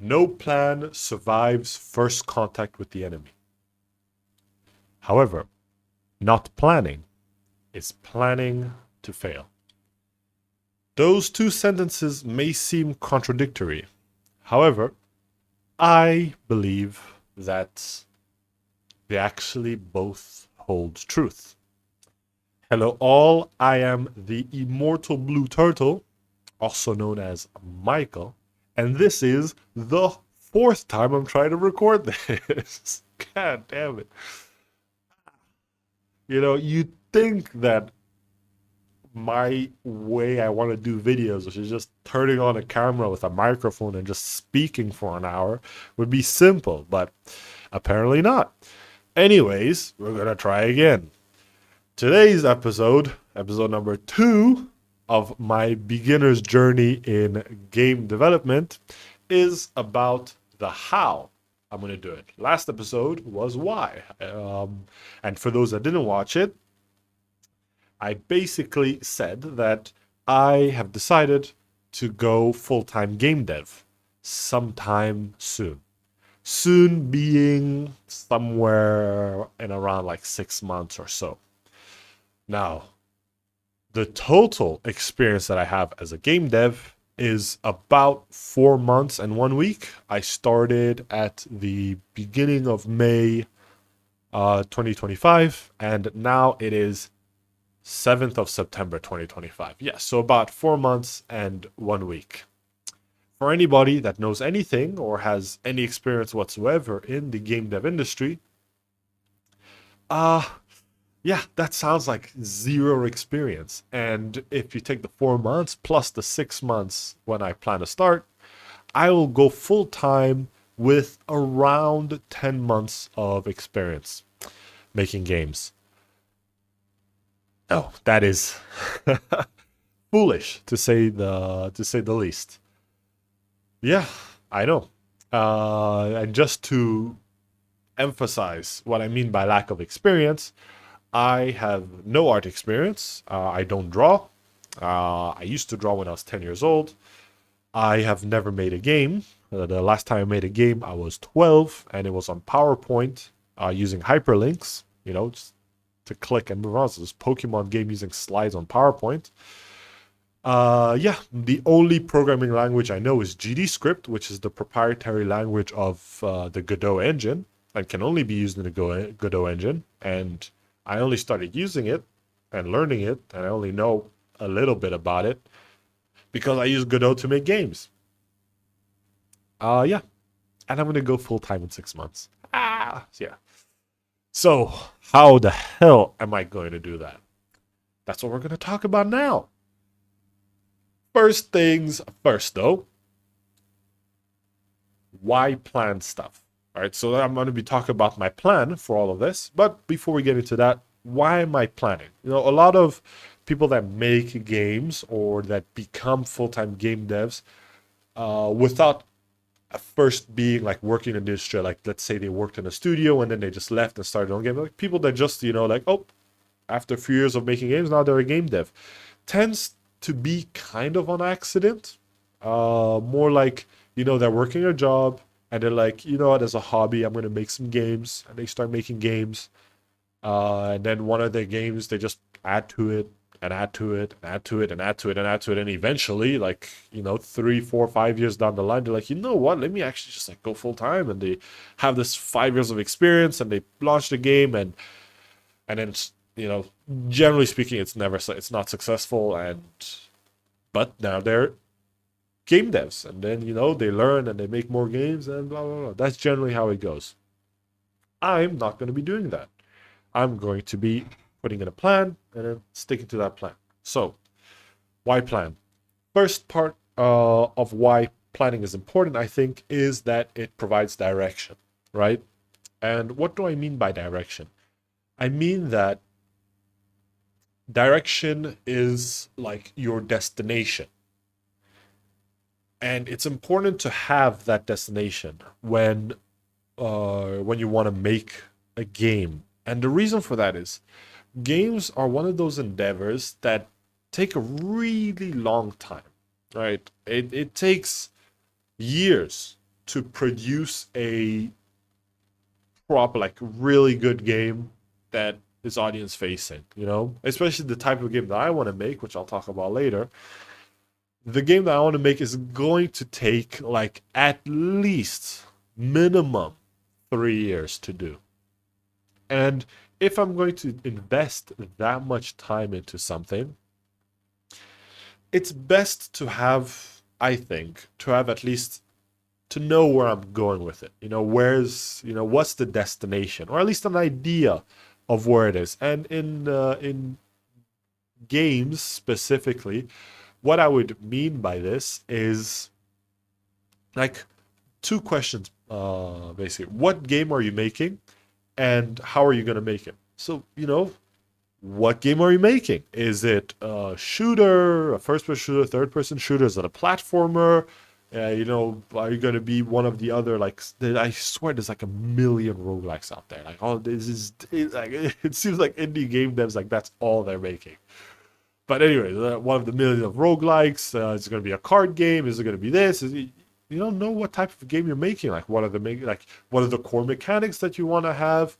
No plan survives first contact with the enemy. However, not planning is planning to fail. Those two sentences may seem contradictory. However, I believe that they actually both hold truth. Hello, all. I am the immortal blue turtle, also known as Michael, and this is the fourth time I'm trying to record this. God damn it. You think that my way I want to do videos, which is just turning on a camera with a microphone and just speaking for an hour, would be simple, but apparently not. Anyways, we're gonna try again. Today's episode number 2 of my beginner's journey in game development, is about the how I'm going to do it. Last episode was why. And for those that didn't watch it, I basically said that I have decided to go full time game dev sometime soon. Soon being somewhere in around like 6 months or so. Now, the total experience that I have as a game dev is about 4 months and 1 week. I started at the beginning of May 2025, and now it is 7th of September 2025. Yes, so about 4 months and 1 week. For anybody that knows anything or has any experience whatsoever in the game dev industry, uh, yeah, that sounds like zero experience. And if you take the 4 months plus the 6 months when I plan to start, I will go full time with around 10 months of experience making games. Oh, that is foolish to say the least. Yeah, I know. And just to emphasize what I mean by lack of experience, I have no art experience. I don't draw. I used to draw when I was 10 years old. I have never made a game. The last time I made a game, I was 12, and it was on PowerPoint using hyperlinks, just to click and move on. So this Pokemon game using slides on PowerPoint. Yeah, the only programming language I know is GDScript, which is the proprietary language of the Godot engine and can only be used in the Godot engine. And I only started using it and learning it, and I only know a little bit about it because I use Godot to make games. Yeah, and I'm gonna go full time in 6 months. Yeah. So how the hell am I going to do that? That's what we're gonna talk about now. First things first, though, why plan stuff? All right, so I'm going to be talking about my plan for all of this. But before we get into that, why am I planning? A lot of people that make games or that become full time game devs without first being like working in the industry, like let's say they worked in a studio and then they just left and started on game, like people that just, like, oh, after a few years of making games, now they're a game dev, tends to be kind of on accident. More like, they're working a job and they're like, what, as a hobby, I'm going to make some games. And they start making games. And then one of their games, they just add to it and add to it and add to it and add to it and add to it. And eventually, like, 3, 4, 5 years down the line, they're like, you know what, let me actually just like go full time. And they have this 5 years of experience and they launch the game, and then generally speaking, it's not successful, but now they're game devs, and then they learn and they make more games and blah blah blah. That's generally how it goes. I'm not going to be doing that. I'm going to be putting in a plan and then sticking to that plan. So why plan? First part of why planning is important, I think, is that it provides direction, right? And what do I mean by direction? I mean that direction is like your destination. And it's important to have that destination when you want to make a game. And the reason for that is games are one of those endeavors that take a really long time, right? It takes years to produce a proper, like, really good game that is audience facing, especially the type of game that I want to make, which I'll talk about later. The game that I want to make is going to take like at least minimum 3 years to do. And if I'm going to invest that much time into something, it's best to have, I think, to have at least to know where I'm going with it. What's the destination, or at least an idea of where it is. And in games specifically, what I would mean by this is like two questions, basically. What game are you making, and how are you going to make it? So, what game are you making? Is it a shooter, a first person shooter, third person shooter? Is it a platformer? Are you going to be one of the other, like, I swear there's like a million roguelikes out there. Like, oh, this is, like, it seems like indie game devs, like, that's all they're making. But anyway, one of the millions of roguelikes. Is it going to be a card game? Is it going to be this? You don't know what type of game you're making. Like, what are the core mechanics that you want to have?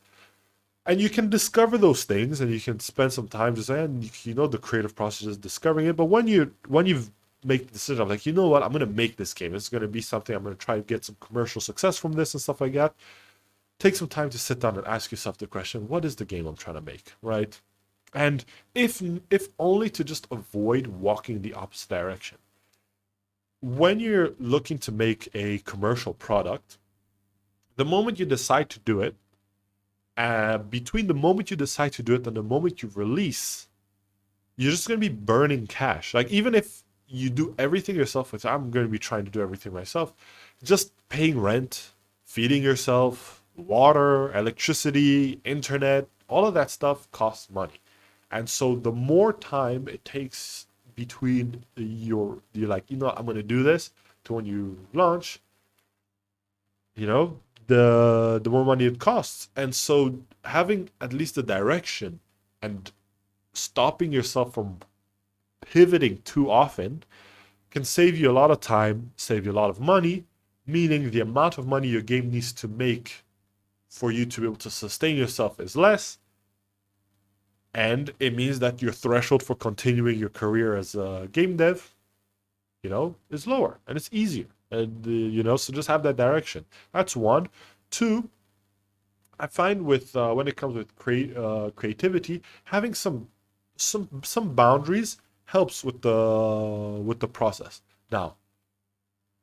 And you can discover those things, and you can spend some time just saying, the creative process is discovering it. But when you've make the decision of, like, you know what, I'm going to make this game. It's going to be something. I'm going to try to get some commercial success from this and stuff like that. Take some time to sit down and ask yourself the question, what is the game I'm trying to make, right? And if only to just avoid walking the opposite direction. When you're looking to make a commercial product, the moment you decide to do it, between the moment you decide to do it and the moment you release, you're just going to be burning cash. Like, even if you do everything yourself, which I'm going to be trying to do everything myself, just paying rent, feeding yourself, water, electricity, internet, all of that stuff costs money. And so the more time it takes between you're like, I'm going to do this, to when you launch, the more money it costs. And so having at least a direction and stopping yourself from pivoting too often can save you a lot of time, save you a lot of money, meaning the amount of money your game needs to make for you to be able to sustain yourself is less. And it means that your threshold for continuing your career as a game dev, is lower, and it's easier. And, so just have that direction. That's one. Two, I find with when it comes with creativity, having some boundaries helps with the process. Now,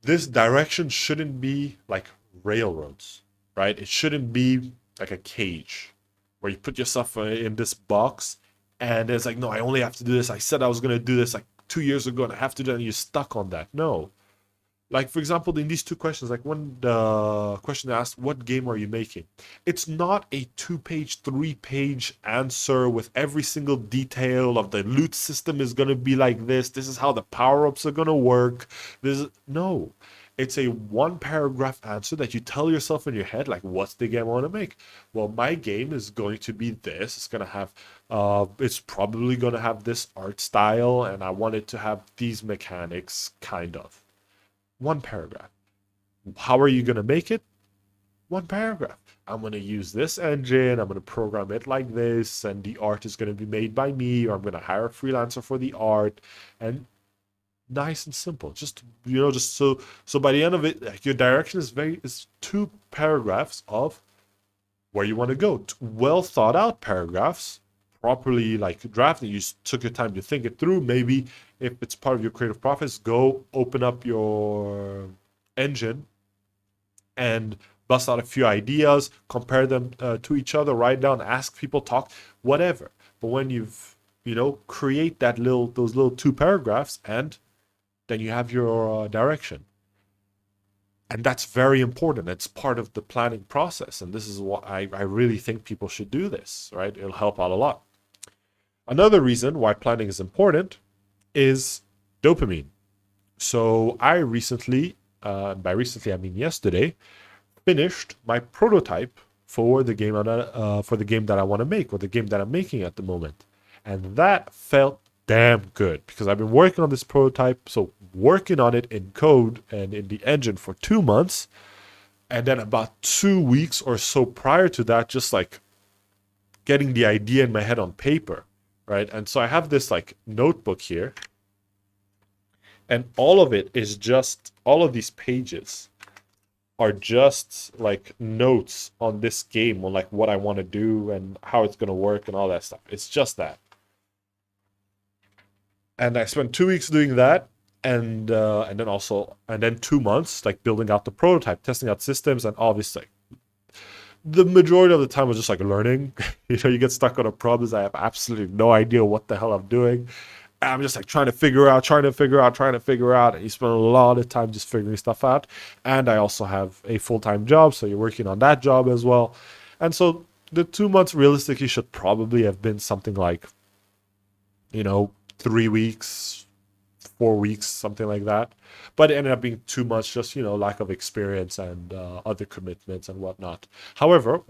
this direction shouldn't be like railroads, right? It shouldn't be like a cage where you put yourself in this box, and it's like, no, I only have to do this. I said I was going to do this like 2 years ago, and I have to do it, and you're stuck on that. No. Like, for example, in these two questions, like, when the question asked, what game are you making? It's not a 2-page, 3-page answer with every single detail of the loot system is going to be like this. This is how the power-ups are going to work. No. It's a 1-paragraph answer that you tell yourself in your head, like, what's the game I want to make? Well, my game is going to be this. It's going to have, it's probably going to have this art style, and I want it to have these mechanics, kind of. 1 paragraph. How are you going to make it? 1 paragraph. I'm going to use this engine. I'm going to program it like this, and the art is going to be made by me, or I'm going to hire a freelancer for the art. And nice and simple. Just so by the end of it, like, your direction is 2 paragraphs of where you want to go. Well thought out paragraphs, properly like drafted. You took your time to think it through. Maybe if it's part of your creative process, go open up your engine and bust out a few ideas, compare them to each other, write down, ask people, talk, whatever. But when you've create those little 2 paragraphs, and then you have your direction. And that's very important. It's part of the planning process. And this is what I really think people should do this, right? It'll help out a lot. Another reason why planning is important is dopamine. So I recently, by recently I mean yesterday, finished my prototype for the game that I want to make, or the game that I'm making at the moment. And that felt damn good, because I've been working on this prototype, so working on it in code and in the engine for 2 months, And then about 2 weeks or so prior to that, just like getting the idea in my head on paper, right? And so I have this like notebook here, and all of it is just all of these pages are just like notes on this game, on like what I want to do and how it's going to work and all that stuff. It's just that. And I spent 2 weeks doing that, and then 2 months like building out the prototype, testing out systems, and obviously the majority of the time was just like learning. You get stuck on a problem. I have absolutely no idea what the hell I'm doing. I'm just like trying to figure out, and you spend a lot of time just figuring stuff out. And I also have a full-time job, so you're working on that job as well. And so the 2 months realistically should probably have been something like, 3 weeks, 4 weeks, something like that. But it ended up being too much, just, lack of experience and other commitments and whatnot. However,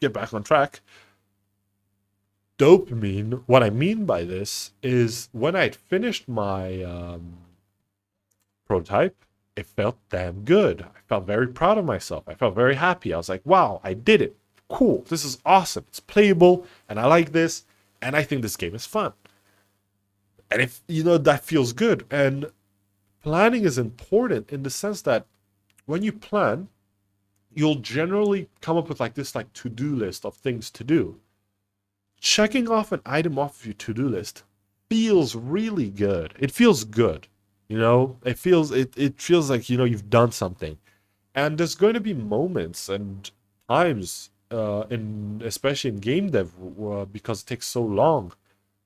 get back on track? Dopamine, what I mean by this is when I'd finished my prototype, it felt damn good. I felt very proud of myself. I felt very happy. I was like, wow, I did it. Cool. This is awesome. It's playable, and I like this, and I think this game is fun. And if that feels good. And planning is important in the sense that when you plan, you'll generally come up with like this like to-do list of things to do. Checking off an item off of your to-do list feels really good. It feels good. It feels like you've done something. And there's going to be moments and times in especially in game dev because it takes so long,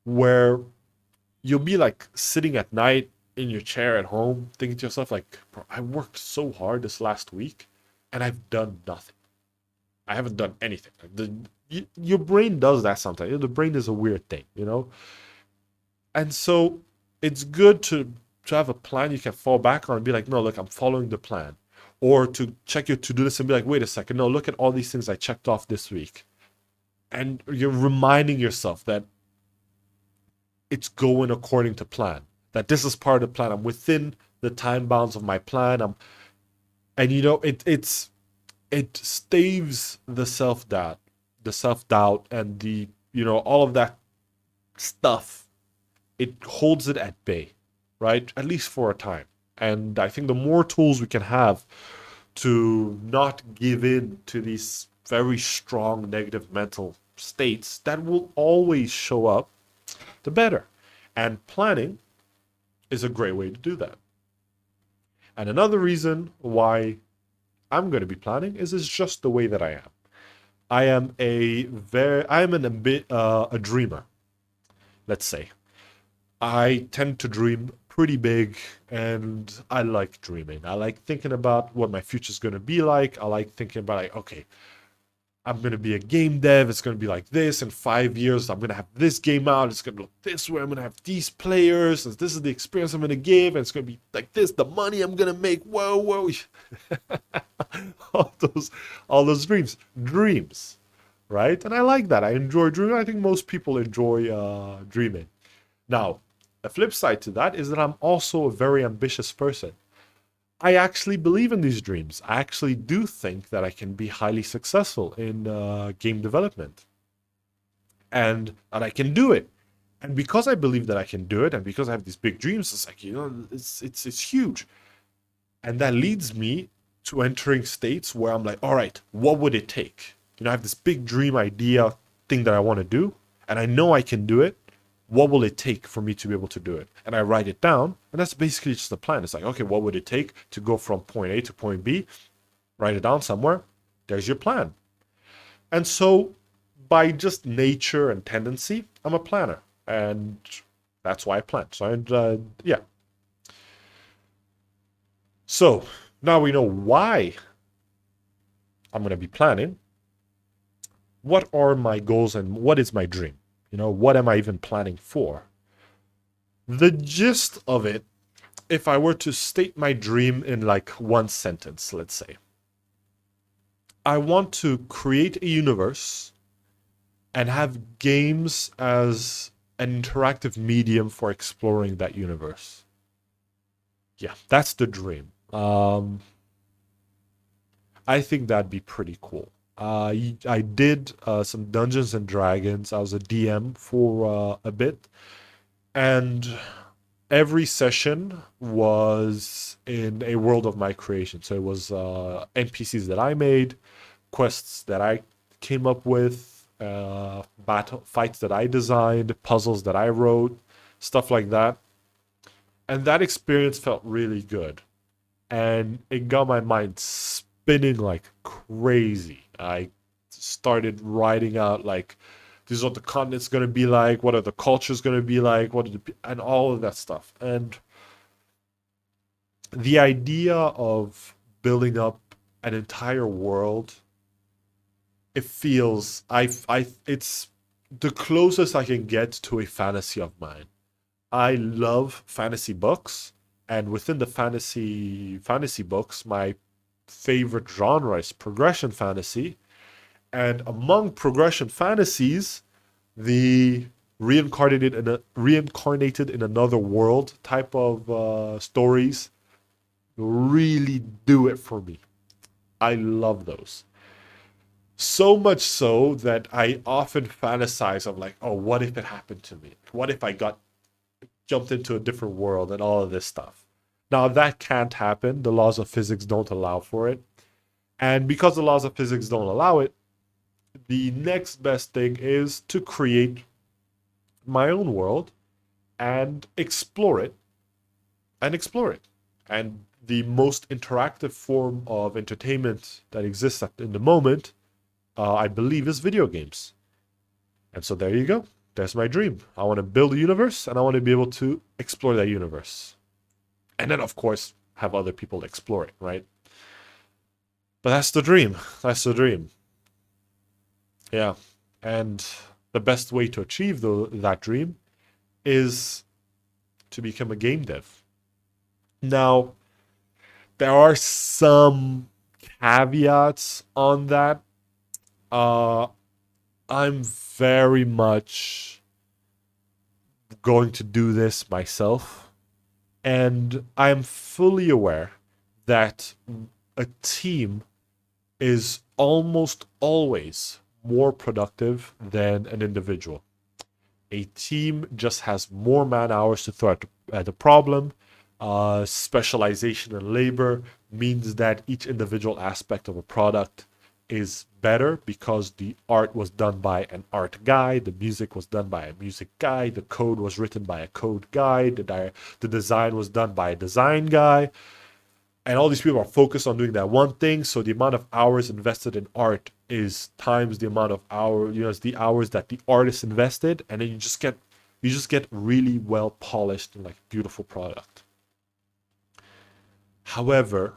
where you'll be like sitting at night in your chair at home thinking to yourself like, bro, I worked so hard this last week and I've done nothing. I haven't done anything. Like your brain does that sometimes. The brain is a weird thing. And so it's good to have a plan you can fall back on and be like, no, look, I'm following the plan. Or to check your to-do list and be like, wait a second, no, look at all these things I checked off this week. And you're reminding yourself that it's going according to plan. That this is part of the plan. I'm within the time bounds of my plan. It staves the self doubt and all of that stuff. It holds it at bay, right? At least for a time. And I think the more tools we can have to not give in to these very strong negative mental states that will always show up, the better. And planning is a great way to do that. And another reason why I'm going to be planning is it's just the way that I am. I am a dreamer, let's say. I tend to dream pretty big, and I like dreaming. I like thinking about what my future is going to be like. I like thinking about, like, okay, I'm going to be a game dev. It's going to be like this in 5 years. I'm going to have this game out. It's going to look this way. I'm going to have these players. And this is the experience I'm going to give. And it's going to be like this. The money I'm going to make. Whoa, whoa. all those, all those dreams, right? And I like that. I enjoy dreaming. I think most people enjoy dreaming. Now, a flip side to that is that I'm also a very ambitious person. I actually believe in these dreams. I actually do think that I can be highly successful in game development and that I can do it. And because I believe that I can do it, and because I have these big dreams, it's like, it's huge. And that leads me to entering states where I'm like, all right, what would it take? I have this big dream idea thing that I want to do, and I know I can do it. What will it take for me to be able to do it? And I write it down, and that's basically just the plan. It's like, okay, what would it take to go from point A to point B? Write it down somewhere. There's your plan. And so, by just nature and tendency, I'm a planner, and that's why I plan. So, yeah. So now we know why I'm going to be planning. What are my goals and what is my dream? What am I even planning for? The gist of it, if I were to state my dream in like one sentence, let's say, I want to create a universe and have games as an interactive medium for exploring that universe. Yeah, that's the dream. I think that'd be pretty cool. I did some Dungeons and Dragons. I was a DM for a bit, and every session was in a world of my creation. So it was NPCs that I made, quests that I came up with, battle fights that I designed, puzzles that I wrote, stuff like that. And that experience felt really good. And it got my mind spinning like crazy. I started writing out like this is what the continent's going to be like, what are the cultures going to be like, and all of that stuff. And the idea of building up an entire world, it feels I it's the closest I can get to a fantasy of mine. I love fantasy books, and within the fantasy books, my favorite genre is progression fantasy. And among progression fantasies, the reincarnated in another world type of stories really do it for me. I love those. So much so that I often fantasize of like, oh, what if it happened to me? What if I got jumped into a different world and all of this stuff? Now that can't happen. The laws of physics don't allow for it. And because the laws of physics don't allow it, the next best thing is to create my own world and explore it and explore it. And the most interactive form of entertainment that exists in the moment, I believe, is video games. And so there you go. There's my dream. I want to build a universe and I want to be able to explore that universe. And then, of course, have other people explore it, right? But that's the dream. That's the dream. Yeah. And the best way to achieve that dream is to become a game dev. Now, there are some caveats on that. Uh, I'm very much going to do this myself, and I'm fully aware that a team is almost always more productive than an individual. A team just has more man hours to throw at the problem. Specialization in labor means that each individual aspect of a product is better because the art was done by an art guy, the music was done by a music guy, the code was written by a code guy, the design was done by a design guy, and all these people are focused on doing that one thing. So the amount of hours invested in art is times the amount of hours, it's the hours that the artist invested, and then you just get really well polished and like beautiful product. However,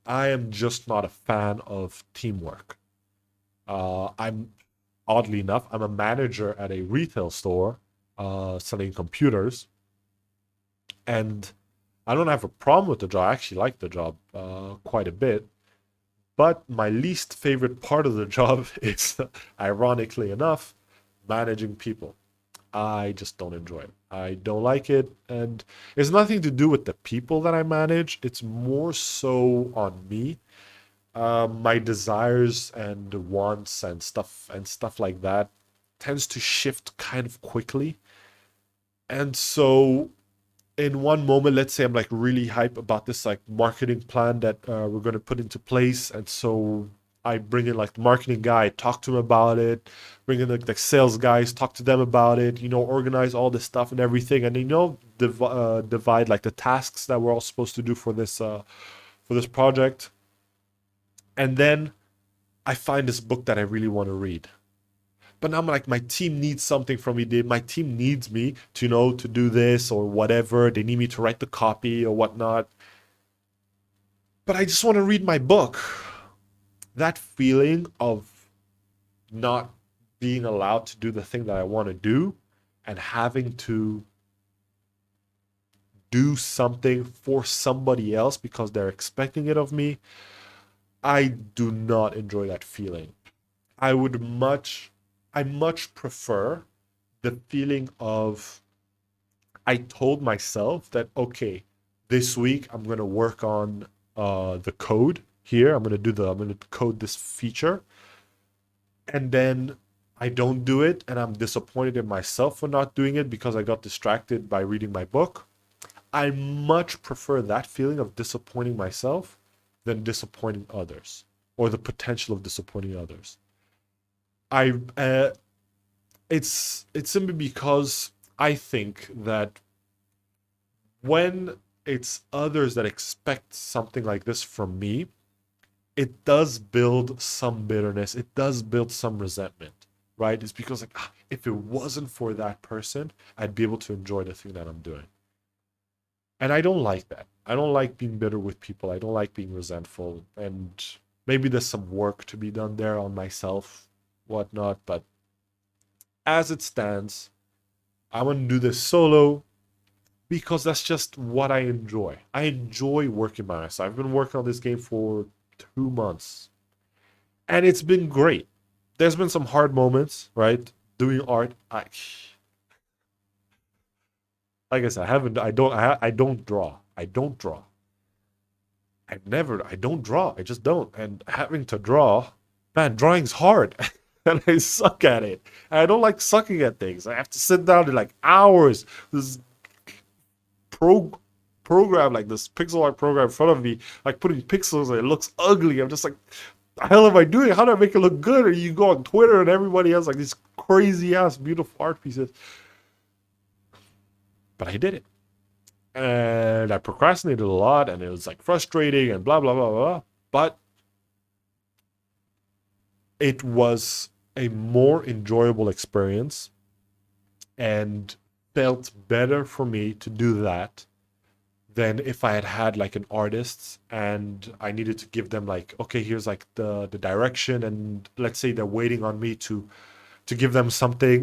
I am just not a fan of teamwork. I'm oddly enough, I'm a manager at a retail store selling computers, and I don't have a problem with the job. I actually like the job quite a bit. But my least favorite part of the job is, ironically enough, managing people. I just don't enjoy it. I don't like it. And it's nothing to do with the people that I manage, it's more so on me. My desires and wants and stuff like that tends to shift kind of quickly. And so in one moment, let's say I'm like really hype about this like marketing plan that we're going to put into place, and so I bring in like the marketing guy, talk to him about it, bring in like the sales guys, talk to them about it, organize all this stuff and everything, and divide like the tasks that we're all supposed to do for this project, and then I find this book that I really want to read. But now I'm like, my team needs something from me. My team needs me to to do this or whatever. They need me to write the copy or whatnot. But I just want to read my book. That feeling of not being allowed to do the thing that I want to do and having to do something for somebody else because they're expecting it of me, I do not enjoy that feeling. I would much, I much prefer the feeling of I told myself that okay, this week I'm gonna work on the code here. I'm gonna code this feature, and then I don't do it, and I'm disappointed in myself for not doing it because I got distracted by reading my book. I much prefer that feeling of disappointing myself than disappointing others, or the potential of disappointing others. I it's simply because I think that when it's others that expect something like this from me, it does build some bitterness. It does build some resentment, right? It's because like if it wasn't for that person, I'd be able to enjoy the thing that I'm doing. And I don't like that. I don't like being bitter with people. I don't like being resentful. And maybe there's some work to be done there on myself, whatnot. But as it stands, I want to do this solo because that's just what I enjoy. I enjoy working by myself. I've been working on this game for 2 months, and it's been great. There's been some hard moments, right? Doing art, like I said, I haven't. I don't draw. I don't draw. I don't draw. I just don't. And having to draw, man, drawing's hard. And I suck at it. And I don't like sucking at things. I have to sit down in like hours. This pro program, like this pixel art program in front of me, like putting pixels and it looks ugly. I'm just like, the hell am I doing? How do I make it look good? And you go on Twitter and everybody has like these crazy ass beautiful art pieces. But I did it. And I procrastinated a lot and it was like frustrating and blah blah blah blah. But it was a more enjoyable experience and felt better for me to do that than if I had had like an artist and I needed to give them like, okay, here's like the direction, and let's say they're waiting on me to give them something,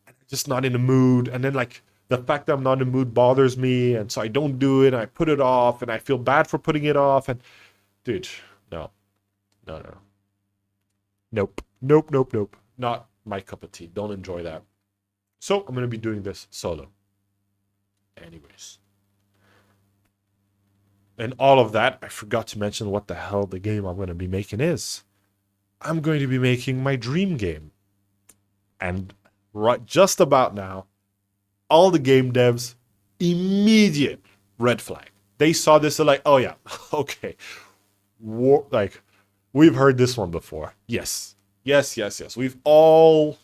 and I'm just not in the mood, and then like the fact that I'm not in the mood bothers me, and so I don't do it, and I put it off, and I feel bad for putting it off, and dude, no, no, no, nope, nope, nope, nope, not my cup of tea. Don't enjoy that. So I'm gonna be doing this solo. Anyways. And all of that, I forgot to mention what the hell the game I'm going to be making is. I'm going to be making my dream game. And right just about now, all the game devs, immediate red flag. They saw this, they're like, oh yeah, okay. Like, we've heard this one before. Yes. Yes, yes, yes. We've all,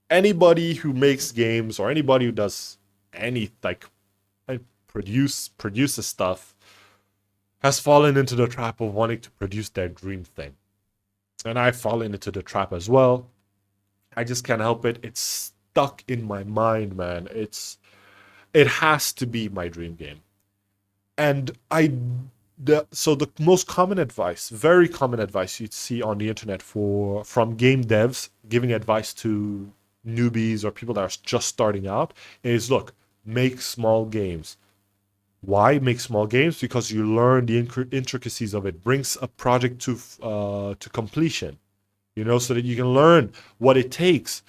anybody who makes games or anybody who does any, like, produces stuff, has fallen into the trap of wanting to produce their dream thing. And I've fallen into the trap as well. I just can't help it. It's stuck in my mind, man. It has to be my dream game. And so the most common advice, very common advice you'd see on the internet from game devs giving advice to newbies or people that are just starting out is, look, make small games. Why make small games? Because you learn the intricacies of it. Brings a project to completion, so that you can learn what it takes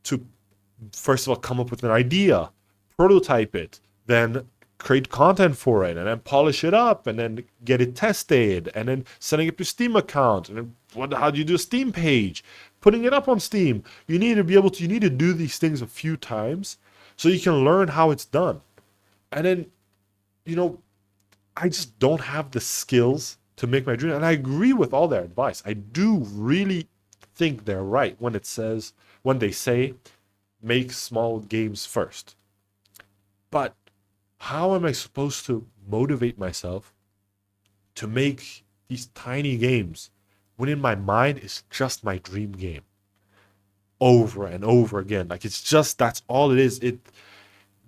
to, first of all, come up with an idea, prototype it, then create content for it, and then polish it up, and then get it tested, and then setting up your Steam account, and then how do you do a Steam page, putting it up on Steam. You need to do these things a few times so you can learn how it's done, and then I just don't have the skills to make my dream. And I agree with all their advice. I do really think they're right when they say make small games first. But how am I supposed to motivate myself to make these tiny games when in my mind it's just my dream game over and over again? Like, that's all it is.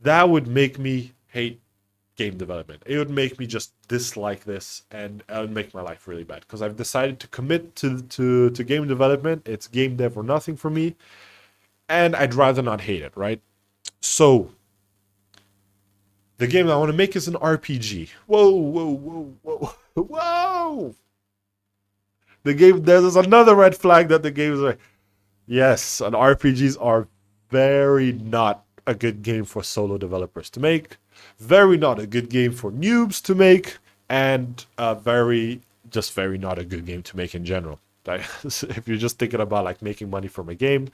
That would make me hate game development. It would make me just dislike this, and it would make my life really bad because I've decided to commit to game development. It's game dev or nothing for me, and I'd rather not hate it, right? So the game that I want to make is an RPG. Whoa, whoa, whoa, whoa, whoa! There's another red flag that the game is like, yes, and RPGs are very not a good game for solo developers to make. Very not a good game for noobs to make, and very just very not a good game to make in general. Like, if you're just thinking about like making money from a game,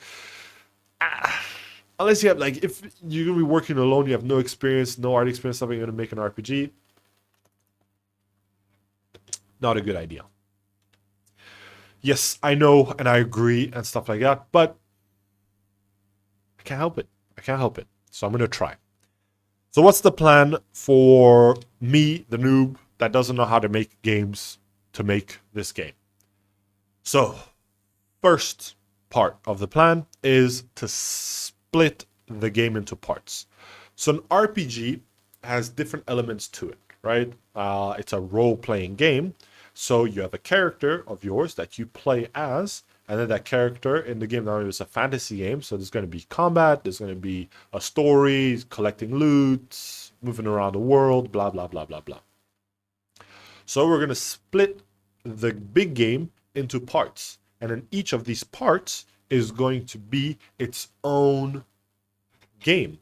unless you have like, if you're gonna be working alone, you have no experience, no art experience, something you're gonna make an RPG, not a good idea. Yes, I know and I agree and stuff like that, but I can't help it. I can't help it. So I'm gonna try. So what's the plan for me, the noob that doesn't know how to make games, to make this game? So first part of the plan is to split the game into parts. So an RPG has different elements to it, right? It's a role-playing game. So you have a character of yours that you play as, and then that character in the game, now it's a fantasy game, so there's going to be combat, there's going to be a story, collecting loot, moving around the world, blah, blah, blah, blah, blah. So we're going to split the big game into parts. And then each of these parts is going to be its own game.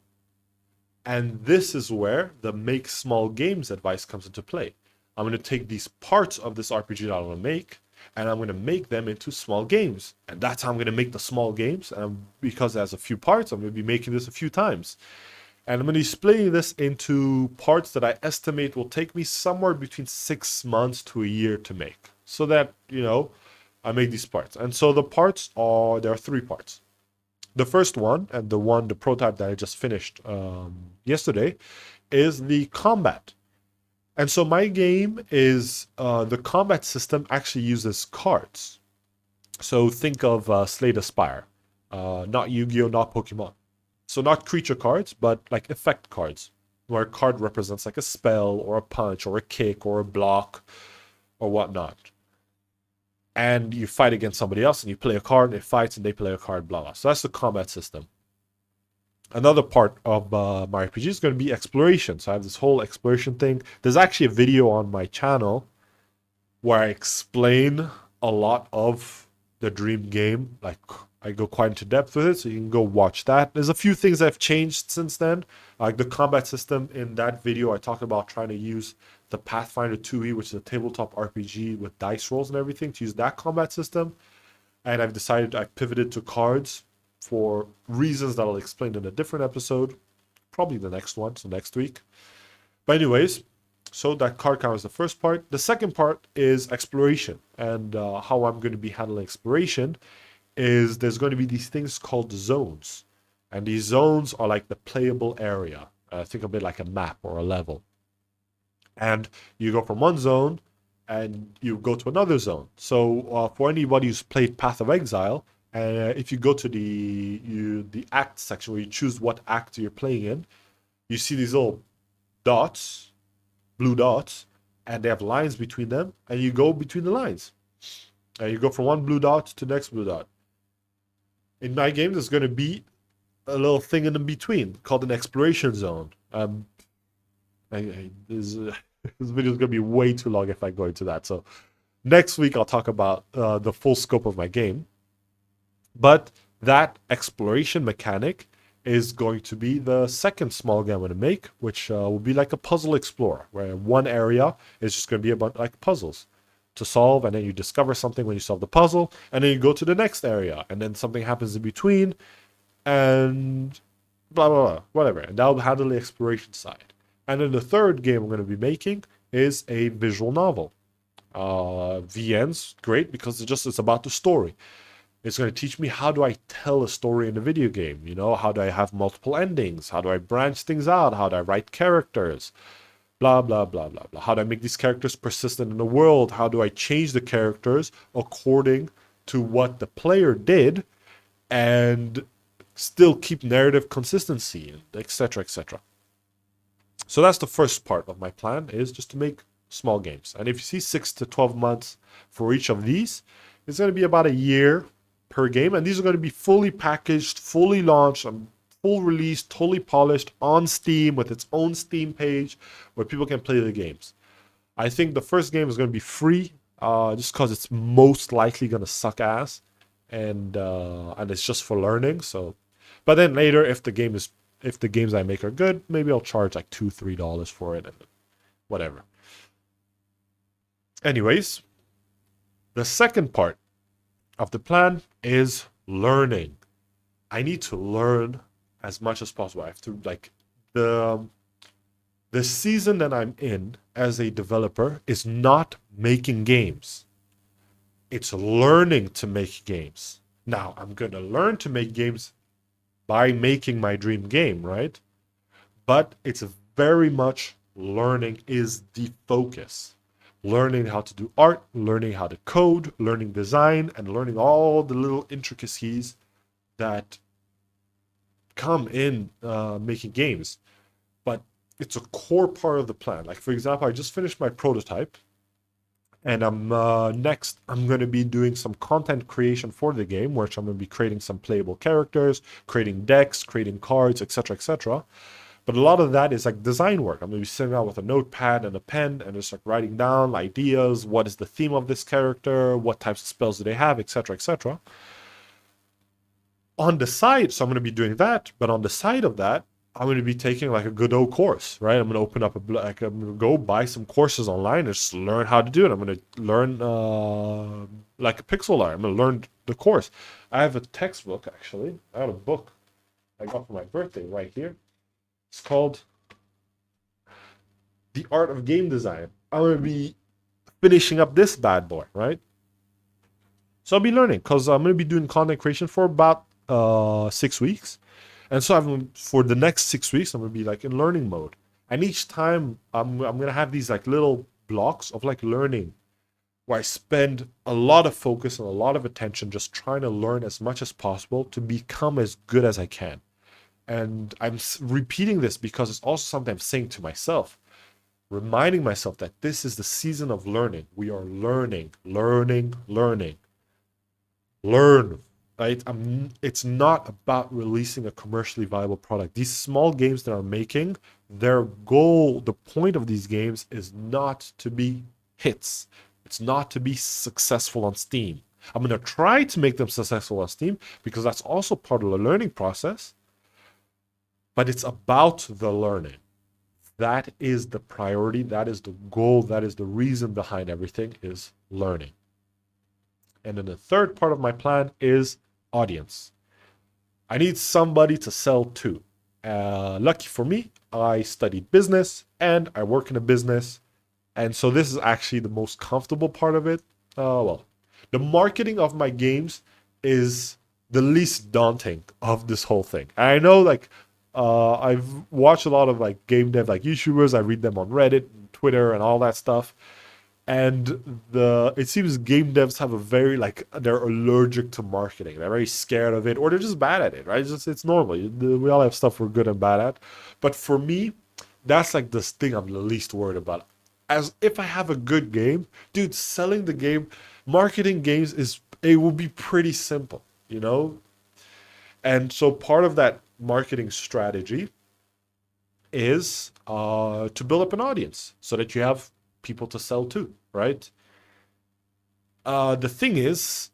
And this is where the make small games advice comes into play. I'm going to take these parts of this RPG that I'm going to make, and I'm going to make them into small games. And that's how I'm going to make the small games. And because it has a few parts, I'm going to be making this a few times. And I'm going to be splitting this into parts that I estimate will take me somewhere between 6 months to a year to make. So that, I make these parts. And so the parts there are 3 parts. The first one, and the prototype that I just finished yesterday, is the combat. And so my game is, the combat system actually uses cards. So think of Slay the Spire, not Yu-Gi-Oh, not Pokemon. So not creature cards, but like effect cards, where a card represents like a spell or a punch or a kick or a block or whatnot. And you fight against somebody else and you play a card and it fights and they play a card, blah, blah. So that's the combat system. Another part of my RPG is going to be exploration. So I have this whole exploration thing. There's actually a video on my channel where I explain a lot of the Dream game. Like, I go quite into depth with it, so you can go watch that. There's a few things that have changed since then. Like the combat system in that video, I talked about trying to use the Pathfinder 2e, which is a tabletop RPG with dice rolls and everything, to use that combat system. And I've decided I pivoted to cards for reasons that I'll explain in a different episode, probably the next one, so next week. But anyways, so that card count is the first part. The second part is exploration, and how I'm going to be handling exploration is there's going to be these things called zones. And these zones are like the playable area. Think of it like a map or a level. And you go from one zone and you go to another zone. So for anybody who's played Path of Exile, if you go to the act section where you choose what act you're playing in, you see these little dots, blue dots, and they have lines between them, and you go between the lines. And you go from one blue dot to the next blue dot. In my game, there's going to be a little thing in between called an exploration zone. This video is going to be way too long if I go into that. So next week, I'll talk about the full scope of my game. But that exploration mechanic is going to be the second small game I'm going to make, which will be like a puzzle explorer, where one area is just going to be about like puzzles to solve, and then you discover something when you solve the puzzle, and then you go to the next area, and then something happens in between, and blah, blah, blah, whatever. And that'll handle the exploration side. And then the third game I'm going to be making is a visual novel. VN's great because it's about the story. It's going to teach me how do I tell a story in a video game, how do I have multiple endings, how do I branch things out, how do I write characters, blah, blah, blah, blah, blah. How do I make these characters persistent in the world? How do I change the characters according to what the player did and still keep narrative consistency, etc., etc. So that's the first part of my plan, is just to make small games. And if you see 6 to 12 months for each of these, it's going to be about a year per game. And these are going to be fully packaged, fully launched, full release, totally polished on Steam with its own Steam page where people can play the games. I think the first game is going to be free, just because it's most likely going to suck ass, and it's just for learning. So, but then later, if the games I make are good, maybe I'll charge like $2-3 for it and whatever. Anyways, The second part of the plan is learning. I need to learn as much as possible. I have to like the the season that I'm in as a developer is not making games. It's learning to make games. Now, I'm going to learn to make games by making my dream game, right? But it's very much learning is the focus. Learning how to do art, learning how to code, learning design, and learning all the little intricacies that come in making games. But it's a core part of the plan. Like, for example, I just finished my prototype, and I'm going to be doing some content creation for the game, which I'm going to be creating some playable characters, creating decks, creating cards, etc., etc. But a lot of that is like design work. I'm going to be sitting out with a notepad and a pen and just like writing down ideas. What is the theme of this character? What types of spells do they have, etc., etc. On the side, so I'm going to be doing that. But on the side of that, I'm going to be taking like a Godot course, right? I'm going to open up I'm going to go buy some courses online and just learn how to do it. I'm going to learn like a pixel art. I'm going to learn the course. I have a textbook actually. I have a book I got for my birthday right here. It's called The Art of Game Design. I'm going to be finishing up this bad boy, right? So I'll be learning because I'm going to be doing content creation for about 6 weeks. And so for the next 6 weeks, I'm going to be like in learning mode. And each time I'm going to have these like little blocks of like learning where I spend a lot of focus and a lot of attention just trying to learn as much as possible to become as good as I can. And I'm repeating this because it's also something I'm saying to myself, reminding myself that this is the season of learning. We are learning, learning, learning. Learn, right? It's not about releasing a commercially viable product. These small games that I'm making, their goal, the point of these games is not to be hits. It's not to be successful on Steam. I'm going to try to make them successful on Steam because that's also part of the learning process. But it's about the learning. That is the priority. That is the goal. That is the reason behind everything is learning. And then the third part of my plan is audience. I need somebody to sell to. Lucky for me, I studied business and I work in a business. And so this is actually the most comfortable part of it. The marketing of my games is the least daunting of this whole thing. I know like I've watched a lot of like game dev like YouTubers. I read them on Reddit, Twitter, and all that stuff. And it seems game devs have a very like they're allergic to marketing. They're very scared of it, or they're just bad at it, right? It's normal. We all have stuff we're good and bad at. But for me, that's like this thing I'm the least worried about. As if I have a good game, dude, selling the game, marketing games it will be pretty simple, you know? And so part of that marketing strategy is to build up an audience so that you have people to sell to, right? The thing is,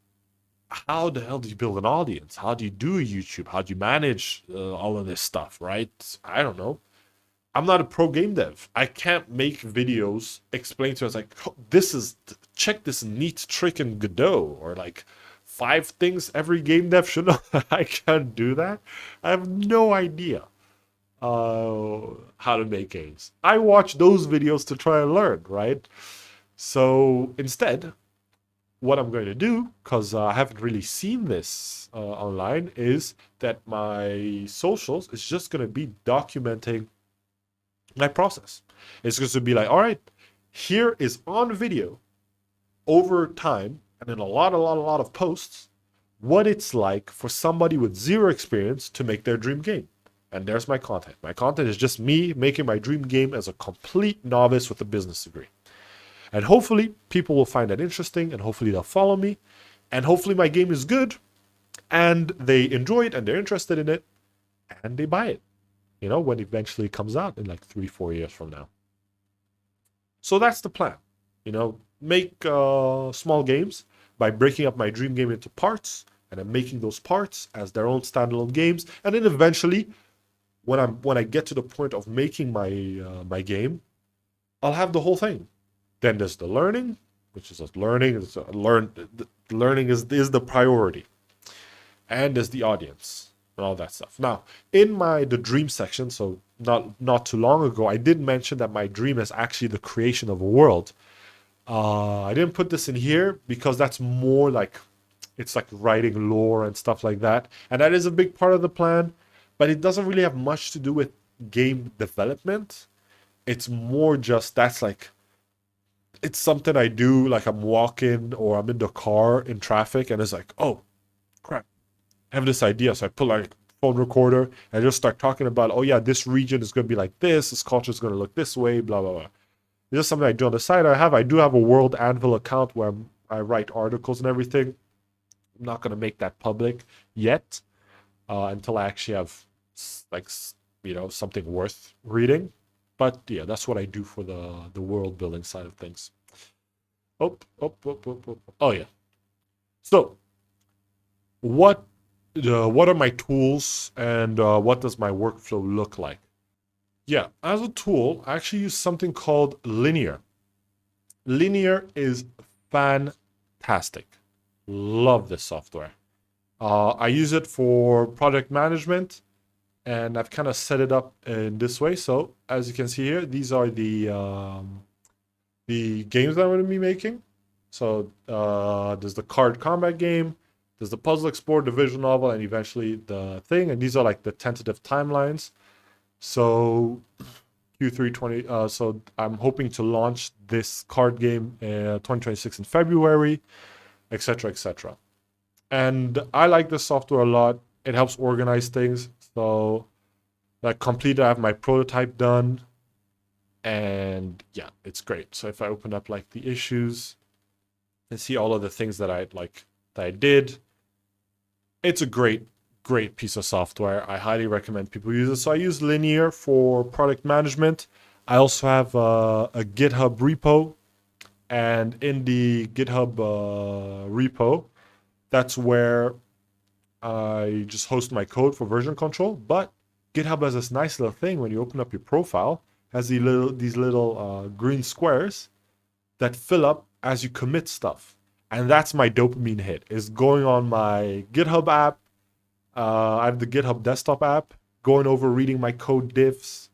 how the hell do you build an audience? How do you do YouTube? How do you manage all of this stuff, right? I don't know. I'm not a pro game dev. I can't make videos explain to us like, oh, check this neat trick in Godot, or like 5 things every game dev should know. I can't do that. I have no idea how to make games. I watch those videos to try and learn, right? So instead, what I'm going to do, because I haven't really seen this online, is that my socials is just going to be documenting my process. It's going to be like, all right, here is on video over time and in a lot of posts what it's like for somebody with zero experience to make their dream game. And there's my content. My content is just me making my dream game as a complete novice with a business degree. And hopefully people will find that interesting, and hopefully they'll follow me, and hopefully my game is good and they enjoy it and they're interested in it and they buy it, when it eventually comes out in like 3-4 years from now. So that's the plan. Make small games by breaking up my dream game into parts and then making those parts as their own standalone games. And then eventually, when I get to the point of making my game, I'll have the whole thing. Then there's the learning, which is just learning. Learning is the priority, and is the audience and all that stuff. Now, in the dream section, so not too long ago, I did mention that my dream is actually the creation of a world. I didn't put this in here because that's more like it's like writing lore and stuff like that, and that is a big part of the plan, but it doesn't really have much to do with game development. It's more just that's like it's something I do, like I'm walking or I'm in the car in traffic and it's like, oh crap, I have this idea. So I put like phone recorder and I just start talking about, oh yeah, this region is gonna be like this culture is gonna look this way, blah blah blah. It's just something I do on the side. I do have a World Anvil account where I write articles and everything. I'm not gonna make that public yet, until I actually have like something worth reading. But yeah, that's what I do for the world building side of things. Oh yeah. So what are my tools and what does my workflow look like? Yeah, as a tool, I actually use something called Linear. Linear is fantastic. Love this software. I use it for project management, and I've kind of set it up in this way. So as you can see here, these are the games that I'm going to be making. So there's the card combat game, there's the puzzle explorer, the visual novel, and eventually the thing. And these are like the tentative timelines. So Q3 20. So I'm hoping to launch this card game 2026 in February, etc., etc. And I like this software a lot. It helps organize things. So like complete, I have my prototype done, and yeah, it's great. So if I open up like the issues and see all of the things that I did, it's a great piece of software. I highly recommend people use it. So I use Linear for product management. I also have a GitHub repo, and in the GitHub repo, that's where I just host my code for version control. But GitHub has this nice little thing when you open up your profile, has these little green squares that fill up as you commit stuff. And that's my dopamine hit, is going on my GitHub app. I have the GitHub desktop app, going over, reading my code diffs,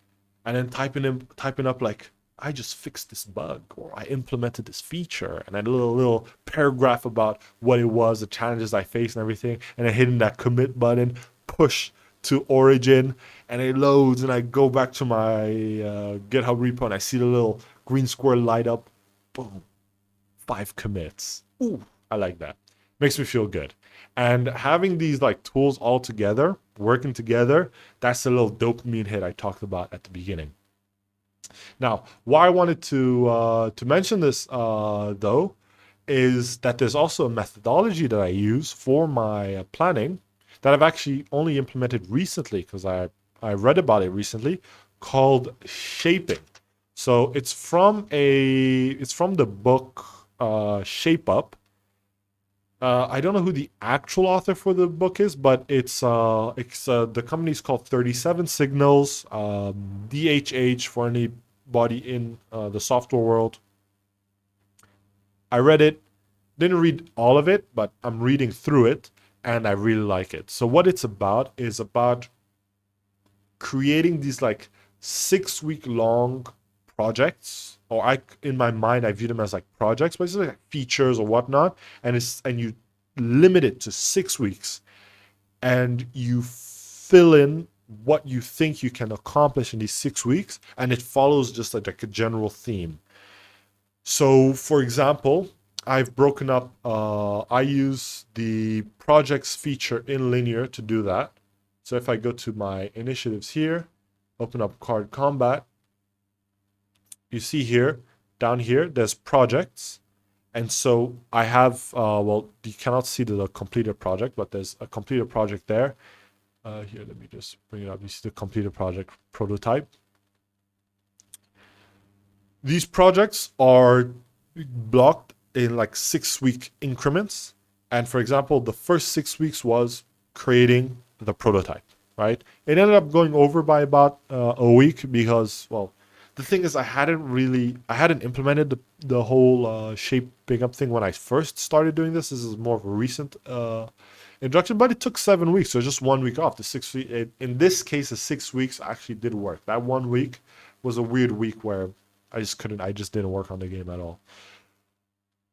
and then typing up like, I just fixed this bug, or I implemented this feature, and then a little paragraph about what it was, the challenges I faced and everything, and then hitting that commit button, push to Origin, and it loads, and I go back to my GitHub repo, and I see the little green square light up. Boom. 5 commits. Ooh, I like that. Makes me feel good. And having these like tools all together, working together, that's the little dopamine hit I talked about at the beginning. Now, why I wanted to mention this though is that there's also a methodology that I use for my planning that I've actually only implemented recently because I read about it recently, called Shaping. So it's from the book Shape Up. I don't know who the actual author for the book is, but it's the company's called 37 Signals, DHH for anybody in the software world. I read it, didn't read all of it, but I'm reading through it, and I really like it. So what it's about is about creating these like 6-week long projects, or in my mind I view them as like projects, but it's like features or whatnot, and you limit it to 6 weeks, and you fill in what you think you can accomplish in these 6 weeks, and it follows just like a general theme. So for example, I've broken up, I use the projects feature in Linear to do that. So if I go to my initiatives here, open up Card Combat, you see here, down here, there's projects. And so I have, well, you cannot see the completed project, but there's a completed project there. Here, let me just bring it up. You see the completed project prototype. These projects are blocked in like 6-week increments. And for example, the first 6 weeks was creating the prototype, right? It ended up going over by about a week because, well, The thing is, I hadn't implemented the whole shaping up thing when I first started doing this. This is more of a recent introduction, but it took 7 weeks, so just 1 week off. The 6 week, in this case, the 6 weeks actually did work. That 1 week was a weird week where I just didn't work on the game at all.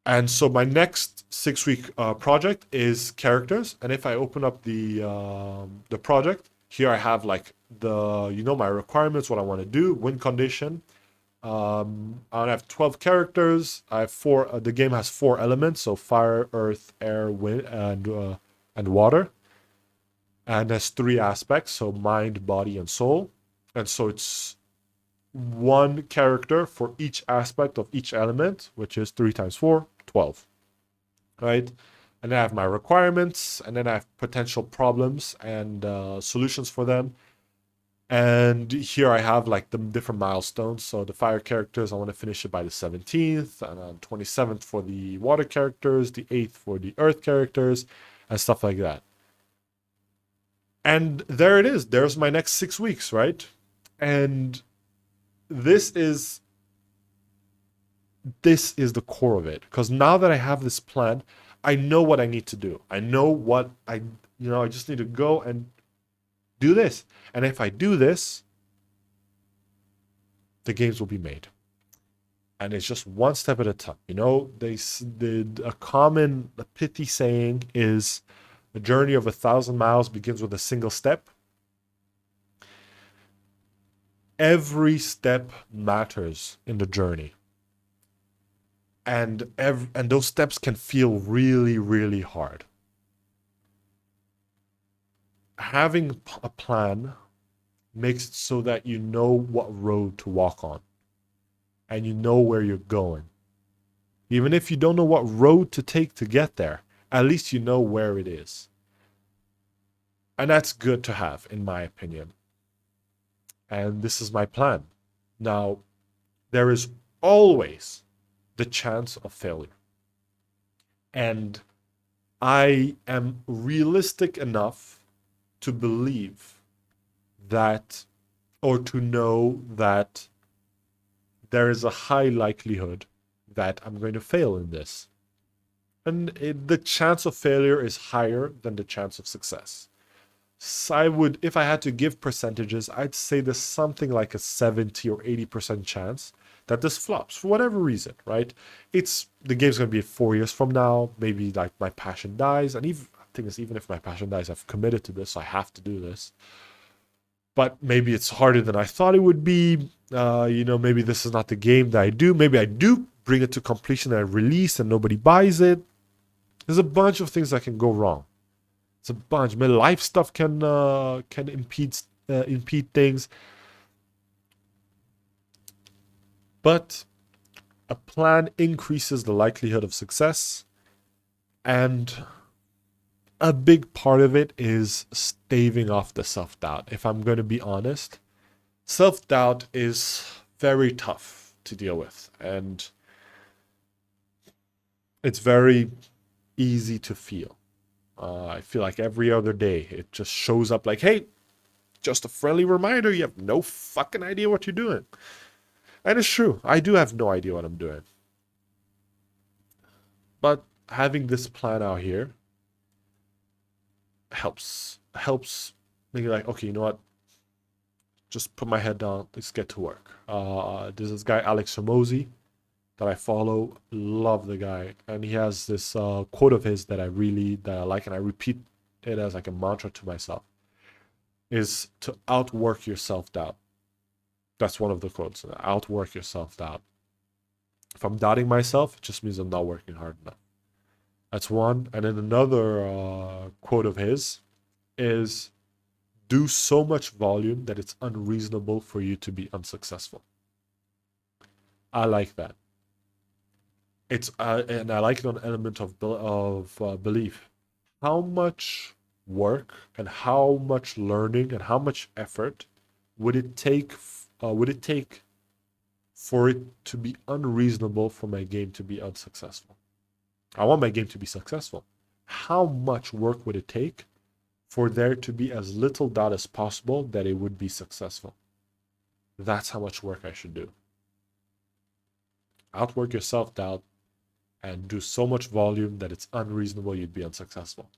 And so my next 6 week project is characters. And if I open up the project, here I have like my requirements, what I want to do, win condition. I have 12 characters. I have four. The game has 4 elements, so fire, earth, air, wind, and water. And there's 3 aspects, so mind, body, and soul. And so it's one character for each aspect of each element, which is 3 times 4, 12. Right? And then I have my requirements, and then I have potential problems and solutions for them. And here I have like the different milestones. So the fire characters, I want to finish it by the 17th, and on 27th for the water characters, the 8th for the earth characters, and stuff like that. And there it is. There's my next 6 weeks, right? And this is the core of it. Because now that I have this plan, I know what I need to do. I know what I just need to go and do this. And if I do this, the games will be made. And it's just one step at a time. A common pithy saying is, the journey of 1,000 miles begins with a single step. Every step matters in the journey. And those steps can feel really, really hard. Having a plan makes it so that you know what road to walk on. And you know where you're going. Even if you don't know what road to take to get there, at least you know where it is. And that's good to have, in my opinion. And this is my plan. Now, there is always the chance of failure. And I am realistic enough to believe that, or to know that there is a high likelihood that I'm going to fail in this. And the chance of failure is higher than the chance of success. So if I had to give percentages, I'd say there's something like a 70 or 80% chance that this flops for whatever reason, right? The game's going to be 4 years from now. Maybe like my passion dies. And even if my passion dies, I've committed to this, so I have to do this. But maybe it's harder than I thought it would be. Maybe this is not the game that I do. Maybe I do bring it to completion and I release and nobody buys it. There's a bunch of things that can go wrong. It's a bunch. My life stuff can impede things. But a plan increases the likelihood of success. And a big part of it is staving off the self-doubt. If I'm going to be honest, self-doubt is very tough to deal with. And it's very easy to feel. I feel like every other day it just shows up like, hey, just a friendly reminder, you have no fucking idea what you're doing. And it's true. I do have no idea what I'm doing. But having this plan out here helps make it like, okay, you know what? Just put my head down. Let's get to work. There's this guy, Alex Hormozi, that I follow. Love the guy. And he has this quote of his that I like, and I repeat it as like a mantra to myself, is to outwork your self-doubt. That's one of the quotes. Outwork your self-doubt. If I'm doubting myself, it just means I'm not working hard enough. That's one. And then another quote of his is, do so much volume that it's unreasonable for you to be unsuccessful. I like that. And I like it on an element of belief. How much work and how much learning and how much effort would it take for it to be unreasonable for my game to be unsuccessful? I want my game to be successful. How much work would it take for there to be as little doubt as possible that it would be successful? That's how much work I should do. Outwork your self-doubt and do so much volume that it's unreasonable you'd be unsuccessful.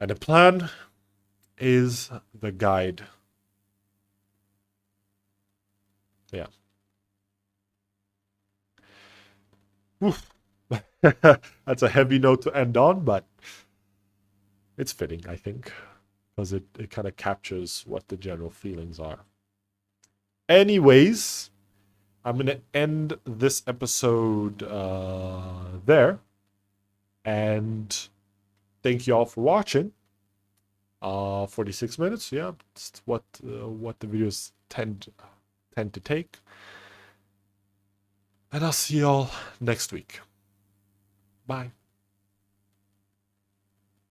And the plan is the guide. Yeah. Oof. That's a heavy note to end on, but it's fitting, I think, because it kind of captures what the general feelings are. Anyways, I'm going to end this episode there. And thank you all for watching. 46 minutes, yeah, it's what the videos tend to take. And I'll see y'all next week. Bye.